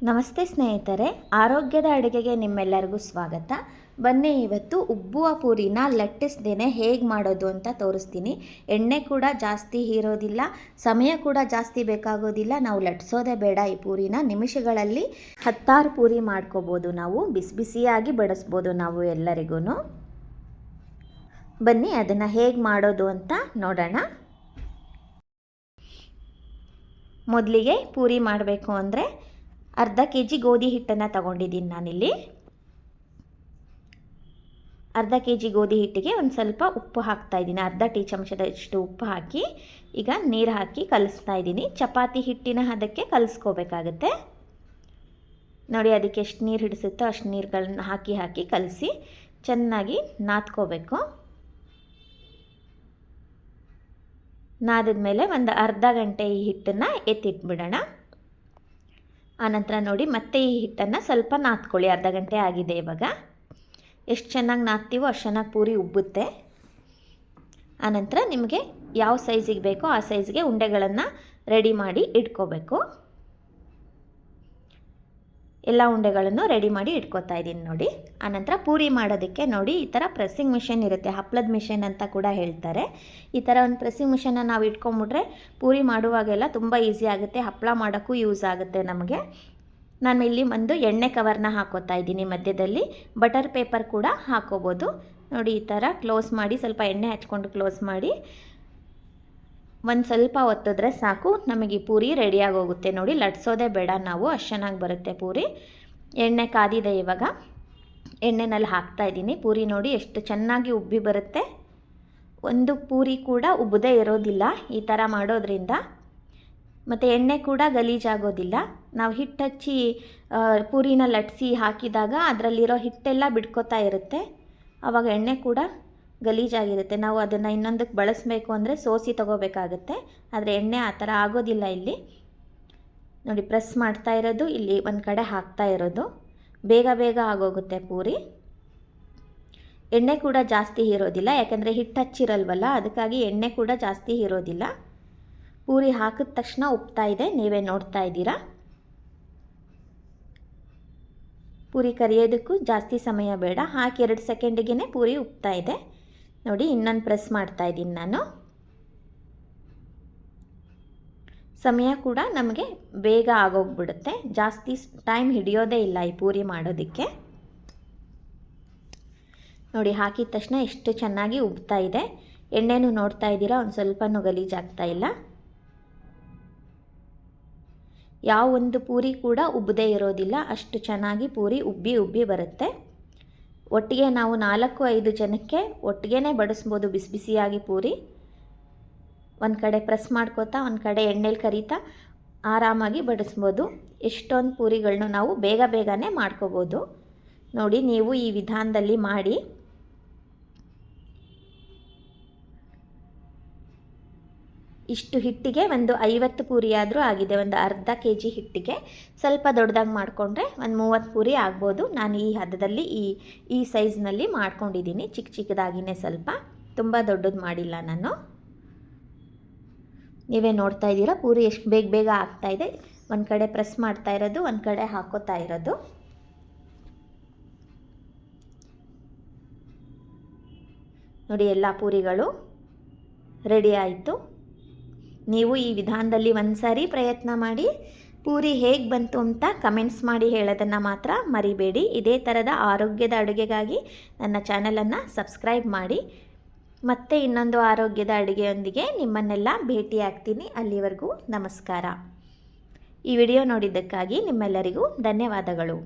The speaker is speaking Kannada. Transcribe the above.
ನಮಸ್ತೆ ಸ್ನೇಹಿತರೆ, ಆರೋಗ್ಯದ ಅಡುಗೆಗೆ ನಿಮ್ಮೆಲ್ಲರಿಗೂ ಸ್ವಾಗತ. ಬನ್ನಿ ಇವತ್ತು ಉಬ್ಬುವ ಪೂರಿನ ಲಟ್ಟಿಸ್ದೇನೆ ಹೇಗೆ ಮಾಡೋದು ಅಂತ ತೋರಿಸ್ತೀನಿ. ಎಣ್ಣೆ ಕೂಡ ಜಾಸ್ತಿ ಹೀರೋದಿಲ್ಲ, ಸಮಯ ಕೂಡ ಜಾಸ್ತಿ ಬೇಕಾಗೋದಿಲ್ಲ. ನಾವು ಲಟ್ಟಿಸೋದೇ ಬೇಡ. ಈ ಪೂರಿನ ನಿಮಿಷಗಳಲ್ಲಿ 10 ಪೂರಿ ಮಾಡ್ಕೋಬೋದು. ನಾವು ಬಿಸಿ ಬಿಸಿಯಾಗಿ ಬಡಿಸ್ಬೋದು ನಾವು ಎಲ್ಲರಿಗೂ. ಬನ್ನಿ ಅದನ್ನು ಹೇಗೆ ಮಾಡೋದು ಅಂತ ನೋಡೋಣ. ಮೊದಲಿಗೆ ಪೂರಿ ಮಾಡಬೇಕು ಅಂದರೆ ಅರ್ಧ kg ಗೋಧಿ ಹಿಟ್ಟನ್ನು ತಗೊಂಡಿದ್ದೀನಿ ನಾನಿಲ್ಲಿ. ಅರ್ಧ kg ಗೋಧಿ ಹಿಟ್ಟಿಗೆ ಒಂದು ಸ್ವಲ್ಪ ಉಪ್ಪು ಹಾಕ್ತಾ ಇದ್ದೀನಿ. ಅರ್ಧ ಟೀ ಚಮಚದಷ್ಟು ಉಪ್ಪು ಹಾಕಿ ಈಗ ನೀರು ಹಾಕಿ ಕಲಿಸ್ತಾ ಇದ್ದೀನಿ. ಚಪಾತಿ ಹಿಟ್ಟಿನ ಹದಕ್ಕೆ ಕಲಿಸ್ಕೋಬೇಕಾಗತ್ತೆ ನೋಡಿ. ಅದಕ್ಕೆ ಎಷ್ಟು ನೀರು ಹಿಡಿಸುತ್ತೋ ಅಷ್ಟು ನೀರುಗಳನ್ನ ಹಾಕಿ ಕಲಸಿ ಚೆನ್ನಾಗಿ ನಾದ್ಕೋಬೇಕು. ನಾದಿದ್ಮೇಲೆ ಒಂದು ಅರ್ಧ ಗಂಟೆ ಈ ಹಿಟ್ಟನ್ನು ಎತ್ತಿಟ್ಬಿಡೋಣ. ಆನಂತರ ನೋಡಿ ಮತ್ತೆ ಈ ಹಿಟ್ಟನ್ನು ಸ್ವಲ್ಪ ನಾದ್ಕೊಳ್ಳಿ. ಅರ್ಧ ಗಂಟೆ ಆಗಿದೆ. ಇವಾಗ ಎಷ್ಟು ಚೆನ್ನಾಗಿ ನಾದ್ತೀವೋ ಅಷ್ಟು ಚೆನ್ನಾಗಿ ಪೂರಿ ಉಬ್ಬುತ್ತೆ. ಆನಂತರ ನಿಮಗೆ ಯಾವ ಸೈಜಿಗೆ ಬೇಕೋ ಆ ಸೈಜ್ಗೆ ಉಂಡೆಗಳನ್ನು ರೆಡಿ ಮಾಡಿ ಇಟ್ಕೋಬೇಕು. ಎಲ್ಲ ಉಂಡೆಗಳನ್ನು ರೆಡಿ ಮಾಡಿ ಇಟ್ಕೋತಾ ಇದ್ದೀನಿ ನೋಡಿ. ಆನಂತರ ಪೂರಿ ಮಾಡೋದಕ್ಕೆ ನೋಡಿ ಈ ಥರ ಪ್ರೆಸ್ಸಿಂಗ್ ಮಿಷನ್ ಇರುತ್ತೆ, ಹಪ್ಪಳದ ಮಿಷನ್ ಅಂತ ಕೂಡ ಹೇಳ್ತಾರೆ. ಈ ಥರ ಒಂದು ಪ್ರೆಸ್ಸಿಂಗ್ ಮಿಷನ್ನ ನಾವು ಇಟ್ಕೊಂಬಿಟ್ರೆ ಪೂರಿ ಮಾಡುವಾಗೆಲ್ಲ ತುಂಬ ಈಸಿ ಆಗುತ್ತೆ. ಹಪ್ಪಳ ಮಾಡೋಕ್ಕೂ ಯೂಸ್ ಆಗುತ್ತೆ ನಮಗೆ. ನಾನು ಇಲ್ಲಿ ಒಂದು ಎಣ್ಣೆ ಕವರ್ನ ಹಾಕೋತಾ ಇದ್ದೀನಿ. ಮಧ್ಯದಲ್ಲಿ ಬಟರ್ ಪೇಪರ್ ಕೂಡ ಹಾಕೋಬೋದು ನೋಡಿ. ಈ ಥರ ಕ್ಲೋಸ್ ಮಾಡಿ ಸ್ವಲ್ಪ ಎಣ್ಣೆ ಹಚ್ಕೊಂಡು ಕ್ಲೋಸ್ ಮಾಡಿ ಒಂದು ಸ್ವಲ್ಪ ಒತ್ತಿದ್ರೆ ಸಾಕು, ನಮಗೆ ಈ ಪೂರಿ ರೆಡಿಯಾಗಿ ಹೋಗುತ್ತೆ ನೋಡಿ. ಲಟ್ಸೋದೇ ಬೇಡ ನಾವು, ಅಷ್ಟು ಚೆನ್ನಾಗಿ ಬರುತ್ತೆ ಪೂರಿ. ಎಣ್ಣೆ ಕಾದಿದೆ. ಇವಾಗ ಎಣ್ಣೆನಲ್ಲಿ ಹಾಕ್ತಾಯಿದ್ದೀನಿ. ಪೂರಿ ನೋಡಿ ಎಷ್ಟು ಚೆನ್ನಾಗಿ ಉಬ್ಬಿ ಬರುತ್ತೆ. ಒಂದು ಪೂರಿ ಕೂಡ ಉಬ್ಬದೇ ಇರೋದಿಲ್ಲ ಈ ಥರ ಮಾಡೋದ್ರಿಂದ. ಮತ್ತು ಎಣ್ಣೆ ಕೂಡ ಗಲೀಜಾಗೋದಿಲ್ಲ. ನಾವು ಹಿಟ್ಟು ಹಚ್ಚಿ ಪೂರಿನ ಲಟ್ಟಿಸಿ ಹಾಕಿದಾಗ ಅದರಲ್ಲಿರೋ ಹಿಟ್ಟೆಲ್ಲ ಬಿಡ್ಕೋತಾ ಇರುತ್ತೆ. ಆವಾಗ ಎಣ್ಣೆ ಕೂಡ ಗಲೀಜಾಗಿರುತ್ತೆ. ನಾವು ಅದನ್ನು ಇನ್ನೊಂದಕ್ಕೆ ಬಳಸಬೇಕು ಅಂದರೆ ಸೋಸಿ ತಗೋಬೇಕಾಗುತ್ತೆ. ಆದರೆ ಎಣ್ಣೆ ಆ ಥರ ಆಗೋದಿಲ್ಲ ಇಲ್ಲಿ ನೋಡಿ. ಪ್ರೆಸ್ ಮಾಡ್ತಾ ಇರೋದು, ಇಲ್ಲಿ ಒಂದು ಕಡೆ ಹಾಕ್ತಾ ಇರೋದು, ಬೇಗ ಆಗೋಗುತ್ತೆ ಪೂರಿ. ಎಣ್ಣೆ ಕೂಡ ಜಾಸ್ತಿ ಹೀರೋದಿಲ್ಲ, ಯಾಕೆಂದರೆ ಹಿಟ್ಟು ಹಚ್ಚಿರಲ್ವಲ್ಲ, ಅದಕ್ಕಾಗಿ ಎಣ್ಣೆ ಕೂಡ ಜಾಸ್ತಿ ಹೀರೋದಿಲ್ಲ. ಪೂರಿ ಹಾಕಿದ ತಕ್ಷಣ ಉಬ್ತಾ ಇದೆ, ನೀವೇ ನೋಡ್ತಾ ಇದ್ದೀರಾ. ಪೂರಿ ಕರಿಯೋದಕ್ಕೂ ಜಾಸ್ತಿ ಸಮಯ ಬೇಡ. ಹಾಕಿ 2 ಸೆಕೆಂಡಿಗೆ ಪೂರಿ ಉಬ್ತಾ ಇದೆ ನೋಡಿ. ಇನ್ನೊಂದು ಪ್ರೆಸ್ ಮಾಡ್ತಾ ಇದ್ದೀನಿ ನಾನು. ಸಮಯ ಕೂಡ ನಮಗೆ ಬೇಗ ಆಗೋಗ್ಬಿಡುತ್ತೆ, ಜಾಸ್ತಿ ಟೈಮ್ ಹಿಡಿಯೋದೇ ಇಲ್ಲ ಈ ಪೂರಿ ಮಾಡೋದಕ್ಕೆ ನೋಡಿ. ಹಾಕಿದ ತಕ್ಷಣ ಎಷ್ಟು ಚೆನ್ನಾಗಿ ಉಬ್ತಾ ಇದೆ. ಎಣ್ಣೆನೂ ನೋಡ್ತಾ ಇದ್ದೀರಾ, ಒಂದು ಸ್ವಲ್ಪನೂ ಗಲೀಜಾಗ್ತಾ ಇಲ್ಲ. ಯಾವ ಒಂದು ಪೂರಿ ಕೂಡ ಉಬ್ಬದೇ ಇರೋದಿಲ್ಲ, ಅಷ್ಟು ಚೆನ್ನಾಗಿ ಪೂರಿ ಉಬ್ಬಿ ಬರುತ್ತೆ. ಒಟ್ಟಿಗೆ ನಾವು 4-5 ಜನಕ್ಕೆ ಒಟ್ಟಿಗೆ ಬಡಿಸ್ಬೋದು ಬಿಸಿ ಬಿಸಿಯಾಗಿ ಪೂರಿ. ಒಂದು ಕಡೆ ಪ್ರೆಸ್ ಮಾಡ್ಕೋತಾ ಒಂದು ಕಡೆ ಎಣ್ಣೆಲಿ ಕರಿತಾ ಆರಾಮಾಗಿ ಬಡಿಸ್ಬೋದು. ಎಷ್ಟೊಂದು ಪೂರಿಗಳನ್ನೂ ನಾವು ಬೇಗನೆ ಮಾಡ್ಕೋಬೋದು ನೋಡಿ. ನೀವು ಈ ವಿಧಾನದಲ್ಲಿ ಮಾಡಿ. ಇಷ್ಟು ಹಿಟ್ಟಿಗೆ ಒಂದು 50 ಪೂರಿ ಆದರೂ ಆಗಿದೆ. ಒಂದು ಅರ್ಧ kg ಹಿಟ್ಟಿಗೆ ಸ್ವಲ್ಪ ದೊಡ್ಡದಾಗಿ ಮಾಡಿಕೊಂಡ್ರೆ ಒಂದು 30 ಪೂರಿ ಆಗ್ಬೋದು. ನಾನು ಈ ಹದದಲ್ಲಿ ಈ ಸೈಜ್ನಲ್ಲಿ ಮಾಡ್ಕೊಂಡಿದ್ದೀನಿ. ಚಿಕ್ಕದಾಗಿಯೇ, ಸ್ವಲ್ಪ ತುಂಬ ದೊಡ್ಡದು ಮಾಡಿಲ್ಲ ನಾನು. ನೀವೇ ನೋಡ್ತಾ ಇದ್ದೀರಾ ಪೂರಿ ಎಷ್ಟು ಬೇಗ ಆಗ್ತಾಯಿದೆ. ಒಂದು ಕಡೆ ಪ್ರೆಸ್ ಮಾಡ್ತಾ ಇರೋದು, ಒಂದು ಕಡೆ ಹಾಕೋತಾ ಇರೋದು ನೋಡಿ. ಎಲ್ಲ ಪೂರಿಗಳು ರೆಡಿ ಆಯಿತು. ನೀವು ಈ ವಿಧಾನದಲ್ಲಿ ಒಂದು ಸಾರಿ ಪ್ರಯತ್ನ ಮಾಡಿ. ಪೂರಿ ಹೇಗೆ ಬಂತು ಅಂತ ಕಮೆಂಟ್ಸ್ ಮಾಡಿ ಹೇಳೋದನ್ನು ಮಾತ್ರ ಮರಿಬೇಡಿ. ಇದೇ ಥರದ ಆರೋಗ್ಯದ ಅಡುಗೆಗಾಗಿ ನನ್ನ ಚಾನಲನ್ನು ಸಬ್ಸ್ಕ್ರೈಬ್ ಮಾಡಿ. ಮತ್ತೆ ಇನ್ನೊಂದು ಆರೋಗ್ಯದ ಅಡುಗೆಯೊಂದಿಗೆ ನಿಮ್ಮನ್ನೆಲ್ಲ ಭೇಟಿಯಾಗ್ತೀನಿ. ಅಲ್ಲಿವರೆಗೂ ನಮಸ್ಕಾರ. ಈ ವಿಡಿಯೋ ನೋಡಿದ್ದಕ್ಕಾಗಿ ನಿಮ್ಮೆಲ್ಲರಿಗೂ ಧನ್ಯವಾದಗಳು.